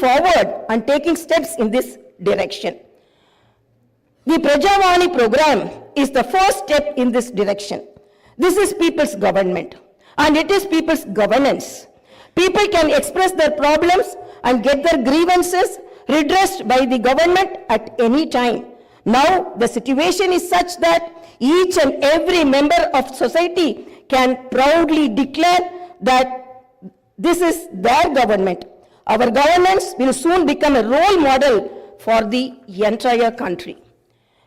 forward and taking steps in this direction. The Prajavani program is the first step in this direction. This is people's government and it is people's governance. People can express their problems and get their grievances redressed by the government at any time. Now the situation is such that each and every member of society can proudly declare that this is their government. Our governance will soon become a role model for the entire country.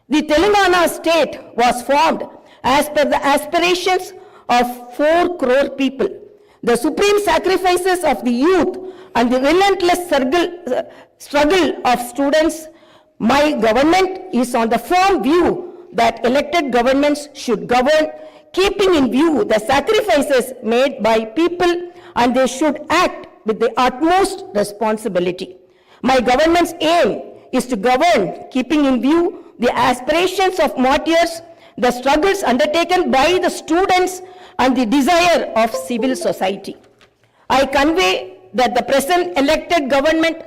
The Telangana state was formed as per the aspirations of 4 crore people. The supreme sacrifices of the youth and the relentless struggle of students, my government is on the firm view that elected governments should govern, keeping in view the sacrifices made by people, and they should act with the utmost responsibility. My government's aim is to govern, keeping in view the aspirations of martyrs, the struggles undertaken by the students, and the desire of civil society. I convey that the present elected government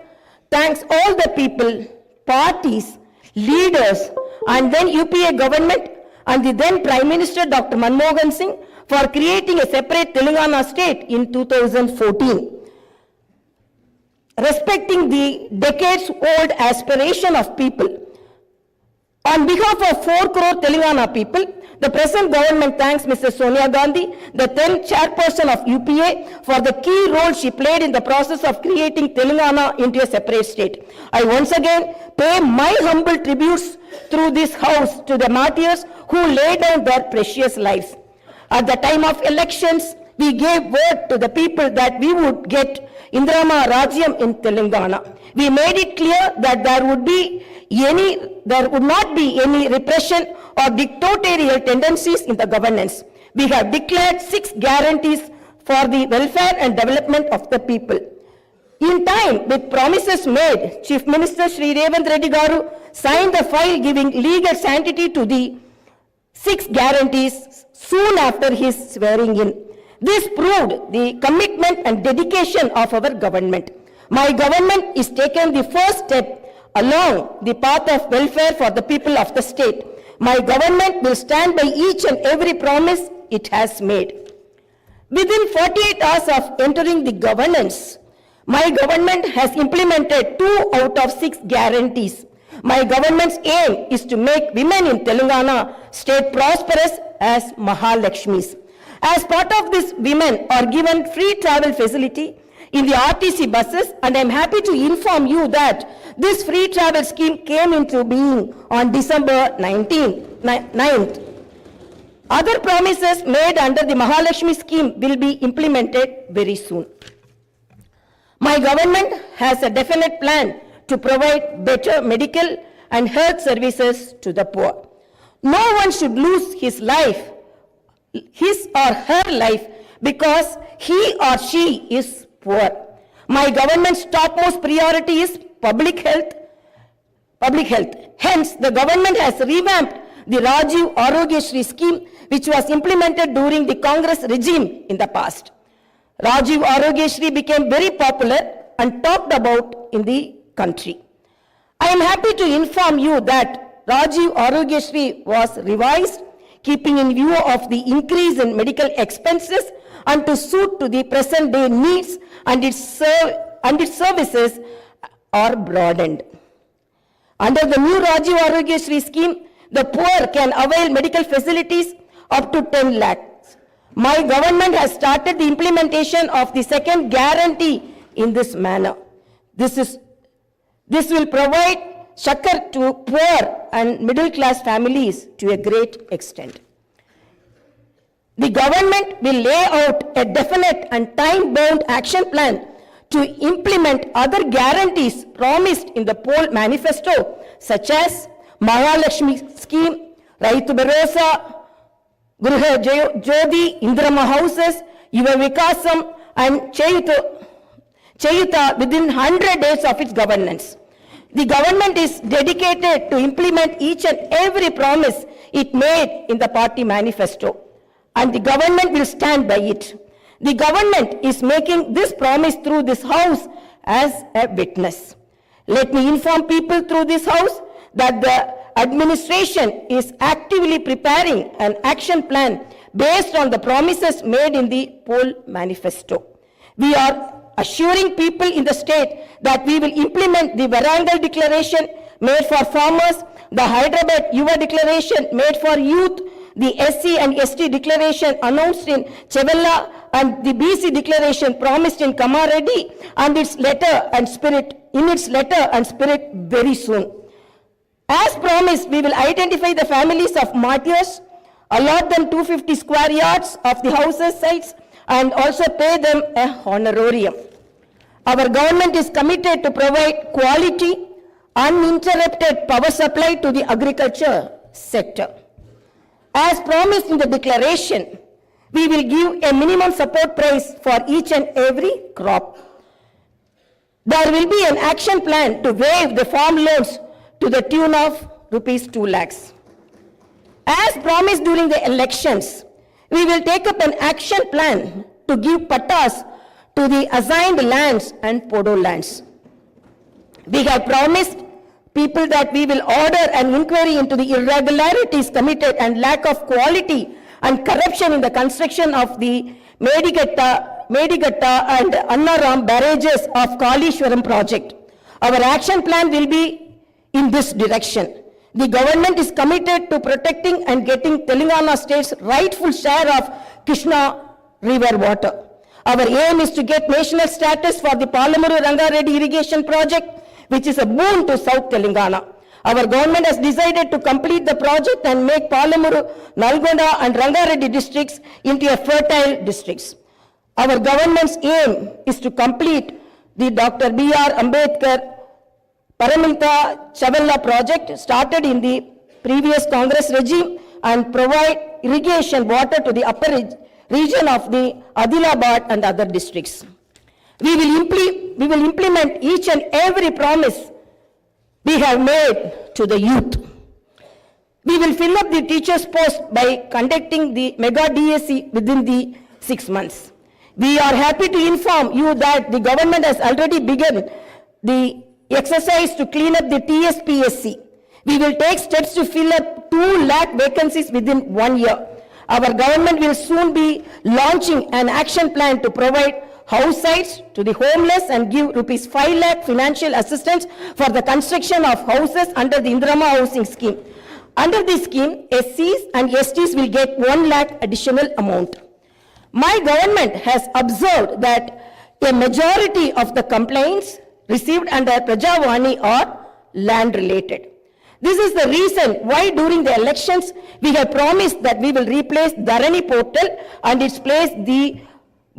thanks all the people, parties, leaders, and then UPA government and the then Prime Minister Dr. Manmohan Singh for creating a separate Telangana state in 2014. Respecting the decades-old aspiration of people, on behalf of 4 crore Telangana people, the present government thanks Mrs. Sonia Gandhi, the then chairperson of UPA, for the key role she played in the process of creating Telangana into a separate state. I once again pay my humble tributes through this house to the martyrs who laid down their precious lives. At the time of elections, we gave word to the people that we would get Indrama Rajyam in Telangana. We made it clear that there would not be any repression or dictatorial tendencies in the governance. We have declared 6 guarantees for the welfare and development of the people. In time, with promises made, Chief Minister Shri Revanth Reddy Garu signed the file giving legal sanctity to the 6 guarantees soon after his swearing in. This proved the commitment and dedication of our government. My government is taking the first step along the path of welfare for the people of the state. My government will stand by each and every promise it has made. Within 48 hours of entering the governance, my government has implemented 2 out of 6 guarantees. My government's aim is to make women in Telangana state prosperous as Mahalakshmis. As part of this, women are given free travel facility in the RTC buses, and I am happy to inform you that this free travel scheme came into being on December 9th. Other promises made under the Mahalakshmi scheme will be implemented very soon. My government has a definite plan to provide better medical and health services to the poor. No one should lose his or her life because he or she is poor. My government's topmost priority is public health. Hence, the government has revamped the Rajiv Arogya scheme, which was implemented during the Congress regime in the past. Rajiv Arogya became very popular and talked about in the country. I am happy to inform you that Rajiv Arogya was revised, keeping in view of the increase in medical expenses and to suit to the present day needs, and its services are broadened. Under the new Rajiv Arogya scheme, the poor can avail medical facilities up to 10 lakhs. My government has started the implementation of the second guarantee in this manner. This will provide succor to poor and middle class families to a great extent. The government will lay out a definite and time-bound action plan to implement other guarantees promised in the poll manifesto, such as Mahalakshmi scheme, Raitu Bharosa, Gruha Jyoti, Indrama houses, Yuva Vikasam, and Chayuta within 100 days of its governance. The government is dedicated to implement each and every promise it made in the party manifesto, and the government will stand by it. The government is making this promise through this house as a witness. Let me inform people through this house that the administration is actively preparing an action plan based on the promises made in the poll manifesto. We are assuring people in the state that we will implement the Varangal declaration made for farmers, the Hyderabad Yuva declaration made for youth, the SC and ST declaration announced in Chevella, and the BC declaration promised in Kamareddy and its letter and spirit very soon. As promised, we will identify the families of martyrs, allot them 250 square yards of the houses sites, and also pay them a honorarium. Our government is committed to provide quality, uninterrupted power supply to the agriculture sector. As promised in the declaration, we will give a minimum support price for each and every crop. There will be an action plan to waive the farm loans to the tune of rupees 2 lakhs. As promised during the elections, we will take up an action plan to give pattas to the assigned lands and podo lands. We have promised people that we will order an inquiry into the irregularities committed and lack of quality and corruption in the construction of the Medigatta and Annaram barrages of Kalishwaram project. Our action plan will be in this direction. The government is committed to protecting and getting Telangana state's rightful share of Krishna river water. Our aim is to get national status for the Palamuru Rangareddy irrigation project, which is a boon to South Telangana. Our government has decided to complete the project and make Palamuru, Nalgonda and Rangareddy districts into a fertile districts. Our government's aim is to complete the Dr. B.R. Ambedkar Paraminta Chavella project started in the previous Congress regime and provide irrigation water to the upper region of the Adilabad and other districts. We will implement each and every promise we have made to the youth. We will fill up the teachers' post by conducting the mega DSC within the 6 months. We are happy to inform you that the government has already begun the exercise to clean up the TSPSC. We will take steps to fill up 2 lakh vacancies within 1 year. Our government will soon be launching an action plan to provide house sites to the homeless and give rupees 5 lakh financial assistance for the construction of houses under the Indirama housing scheme. Under this scheme, SCs and STs will get 1 lakh additional amount. My government has observed that a majority of the complaints received under Prajavani are land related. This is the reason why during the elections we have promised that we will replace Dharani portal and its place the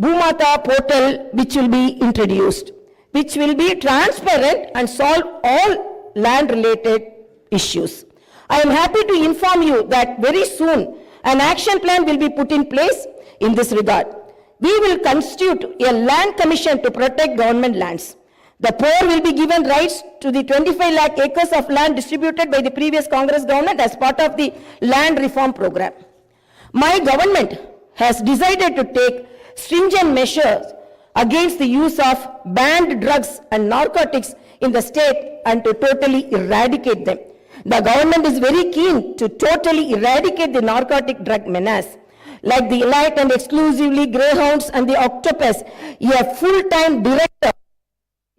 Bhumata portal, which will be introduced, which will be transparent and solve all land related issues. I am happy to inform you that very soon an action plan will be put in place in this regard. We will constitute a land commission to protect government lands. The poor will be given rights to the 25 lakh acres of land distributed by the previous Congress government as part of the land reform program. My government has decided to take stringent measures against the use of banned drugs and narcotics in the state and to totally eradicate them. The government is very keen to totally eradicate the narcotic drug menace. Like the elite and exclusively greyhounds and the octopus, a full-time director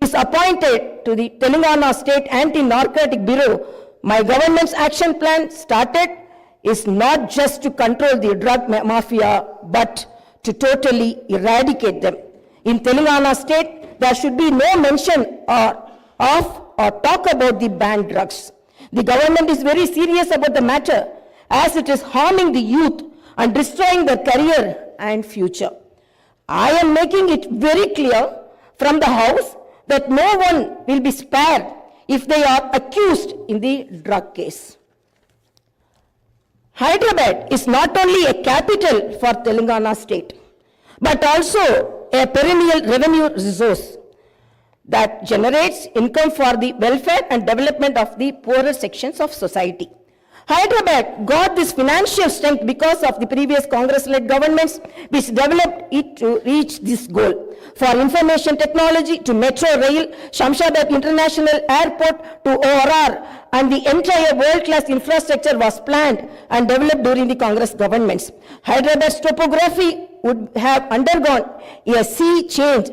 is appointed to the Telangana State Anti-Narcotic Bureau. My government's action plan started is not just to control the drug mafia, but to totally eradicate them. In Telangana State, there should be no mention of or talk about the banned drugs. The government is very serious about the matter as it is harming the youth and destroying their career and future. I am making it very clear from the House that no one will be spared if they are accused in the drug case. Hyderabad is not only a capital for Telangana state, but also a perennial revenue resource that generates income for the welfare and development of the poorer sections of society. Hyderabad got this financial strength because of the previous Congress-led governments which developed it to reach this goal. For information technology to Metro Rail, Shamshabad International Airport to ORR, and the entire world-class infrastructure was planned and developed during the Congress governments. Hyderabad's topography would have undergone a sea change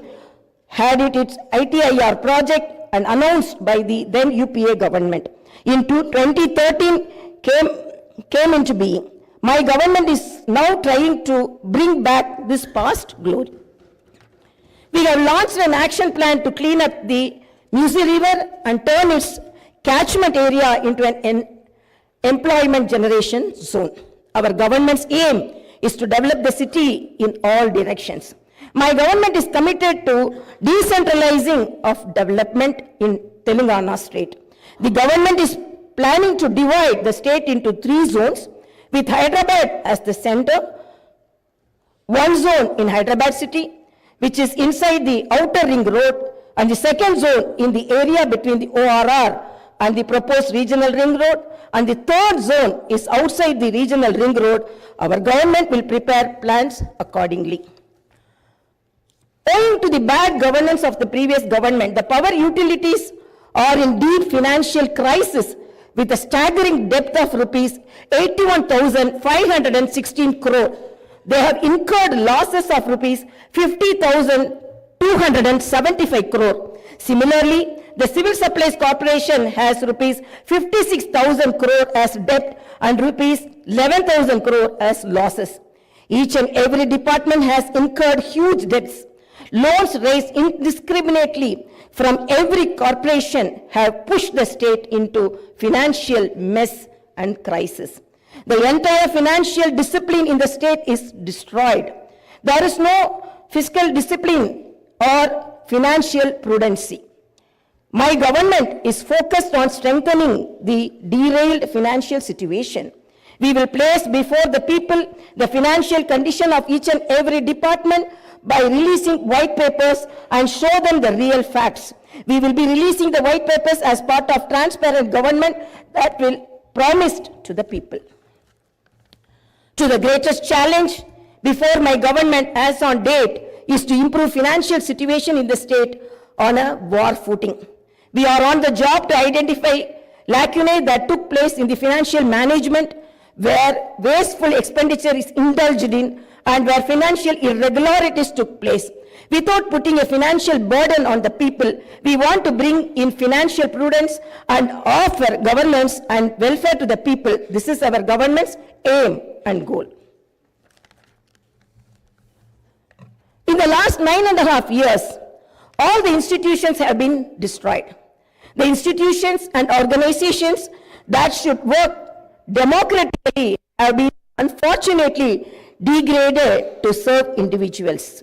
had it its ITIR project and announced by the then UPA government. In 2013, came into being. My government is now trying to bring back this past glory. We have launched an action plan to clean up the Musi River and turn its catchment area into an employment generation zone. Our government's aim is to develop the city in all directions. My government is committed to decentralizing of development in Telangana state. The government is planning to divide the state into 3 zones, with Hyderabad as the center. One zone in Hyderabad city, which is inside the outer ring road, and the second zone in the area between the ORR and the proposed regional ring road, and the third zone is outside the regional ring road. Our government will prepare plans accordingly. Owing to the bad governance of the previous government, the power utilities are in deep financial crisis with a staggering debt of rupees 81,516 crore. They have incurred losses of rupees 50,275 crore. Similarly, the Civil Supplies Corporation has rupees 56,000 crore as debt and rupees 11,000 crore as losses. Each and every department has incurred huge debts. Loans raised indiscriminately from every corporation have pushed the state into financial mess and crisis. The entire financial discipline in the state is destroyed. There is no fiscal discipline or financial prudency. My government is focused on strengthening the derailed financial situation. We will place before the people the financial condition of each and every department by releasing white papers and show them the real facts. We will be releasing the white papers as part of transparent government that will promised to the people. To the greatest challenge before my government as on date is to improve financial situation in the state on a war footing. We are on the job to identify lacunae that took place in the financial management where wasteful expenditure is indulged in and where financial irregularities took place. Without putting a financial burden on the people, we want to bring in financial prudence and offer governance and welfare to the people. This is our government's aim and goal. In the last 9.5 years, all the institutions have been destroyed. The institutions and organizations that should work democratically have been unfortunately degraded to serve individuals.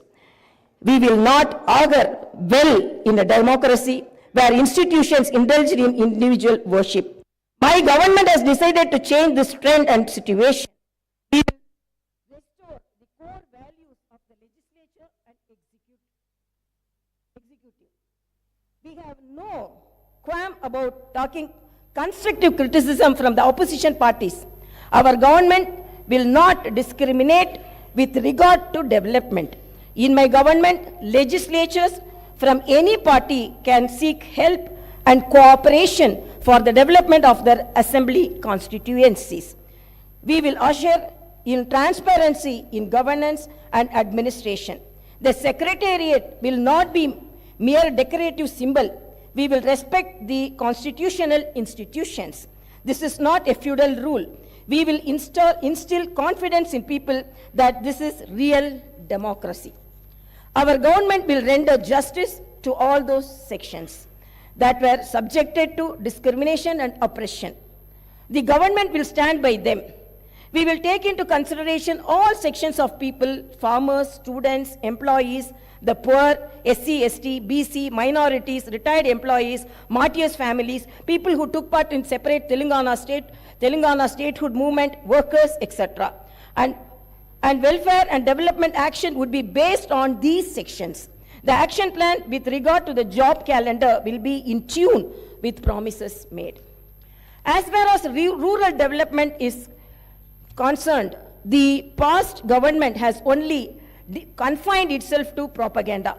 We will not augur well in a democracy where institutions indulge in individual worship. My government has decided to change this trend and situation. We will restore the core values of the legislature and executive. We have no qualm about talking constructive criticism from the opposition parties. Our government will not discriminate with regard to development. In my government, legislatures from any party can seek help and cooperation for the development of their assembly constituencies. We will usher in transparency in governance and administration. The secretariat will not be mere decorative symbol. We will respect the constitutional institutions. This is not a feudal rule. We will instill confidence in people that this is real democracy. Our government will render justice to all those sections that were subjected to discrimination and oppression. The government will stand by them. We will take into consideration all sections of people, farmers, students, employees, the poor, SC, ST, BC, minorities, retired employees, martyrs' families, people who took part in separate Telangana statehood movement, workers, etc. And welfare and development action would be based on these sections. The action plan with regard to the job calendar will be in tune with promises made. As far as rural development is concerned, the past government has only confined itself to propaganda.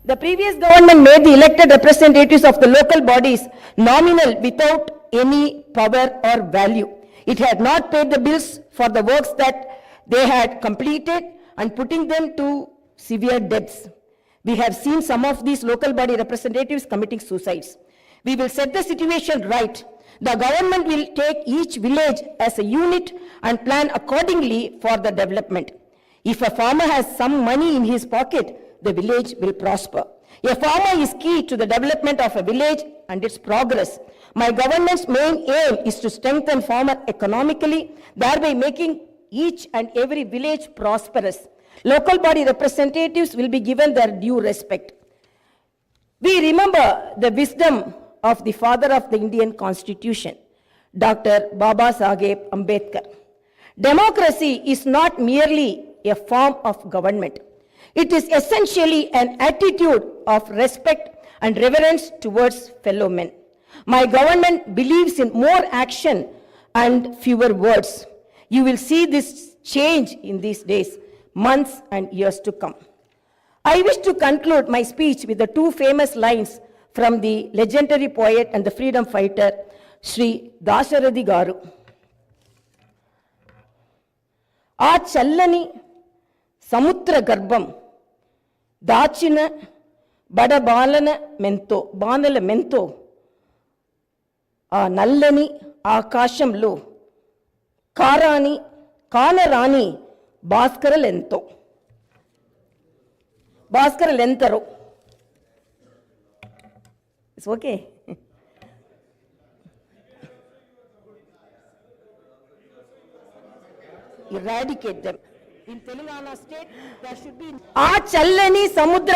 The previous government made the elected representatives of the local bodies nominal without any power or value. It had not paid the bills for the works that they had completed and putting them to severe debts. We have seen some of these local body representatives committing suicides. We will set the situation right. The government will take each village as a unit and plan accordingly for the development. If a farmer has some money in his pocket, the village will prosper. A farmer is key to the development of a village and its progress. My government's main aim is to strengthen farmer economically, thereby making each and every village prosperous. Local body representatives will be given their due respect. We remember the wisdom of the father of the Indian Constitution, Dr. Baba Saheb Ambedkar. Democracy is not merely a form of government. It is essentially an attitude of respect and reverence towards fellow men. My government believes in more action and fewer words. You will see this change in these days, months and years to come. I wish to conclude my speech with the two famous lines from the legendary poet and the freedom fighter, Sri Dasharathy Garu. Aa challani samutra garbham దాచిన బడబాలన మెంతో బాణల మెంతో ఆ నల్లని ఆకాశంలో కానరాని భాస్కరలెంతరో. It's okay. Eradicate them. In Telangana state, there should be... ఆ చల్లని సముద్ర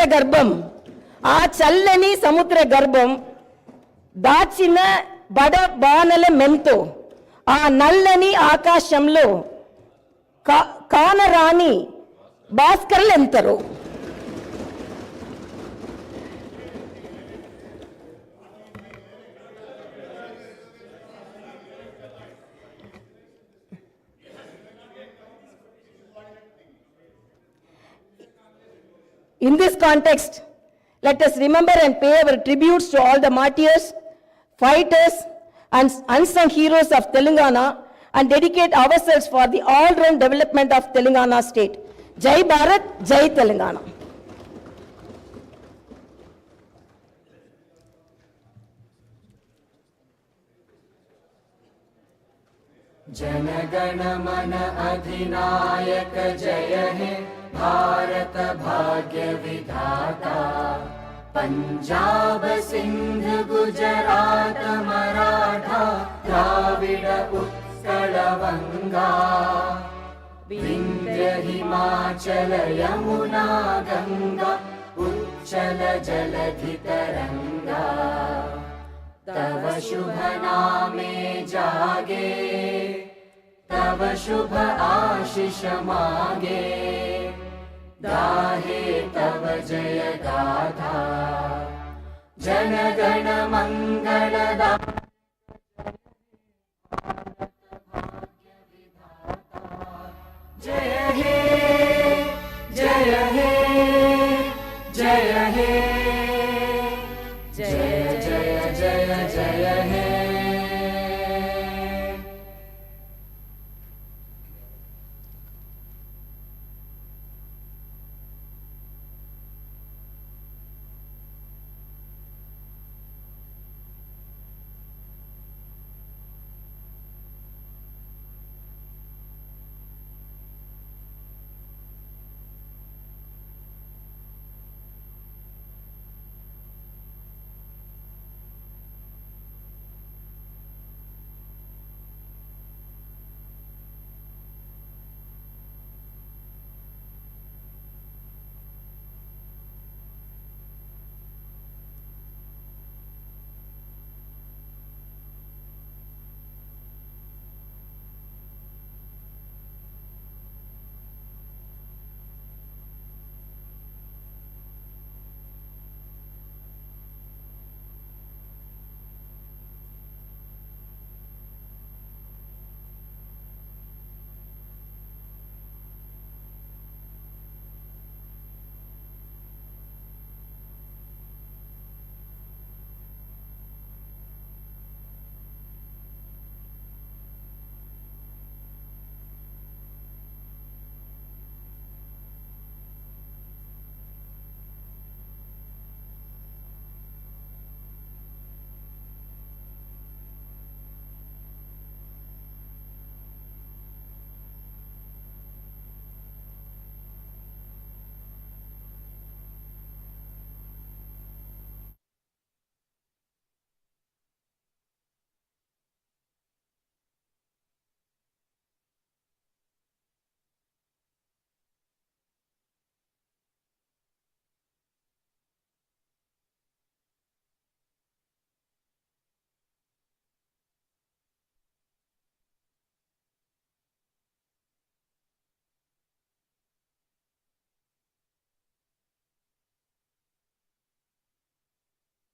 గర్భం దాచిన బడబానల మెంతో ఆ నల్లని ఆకాశంలో కానరాని భాస్కరులెంతరో. In this context, let us remember and pay our tributes to all the martyrs, fighters, and unsung heroes of Telangana and dedicate ourselves for the all-round development of Telangana state. Jai Bharat, Jai Telangana. जनगण मन अधिनायक जय हे भारत भाग्य विधाता. पंजाब सिंध गुजरात मराठा द्राविड उत्कल वंगा. विंध्य हिमाचल यमुना गंगा उच्चल जलधि तरंगा. तव शुभ नामे जागे तव शुभ आशीष मागे. गाहे तव जय गाथा जन गण मंगलदा. जय हे जय हे जय हे जय जय जय जय.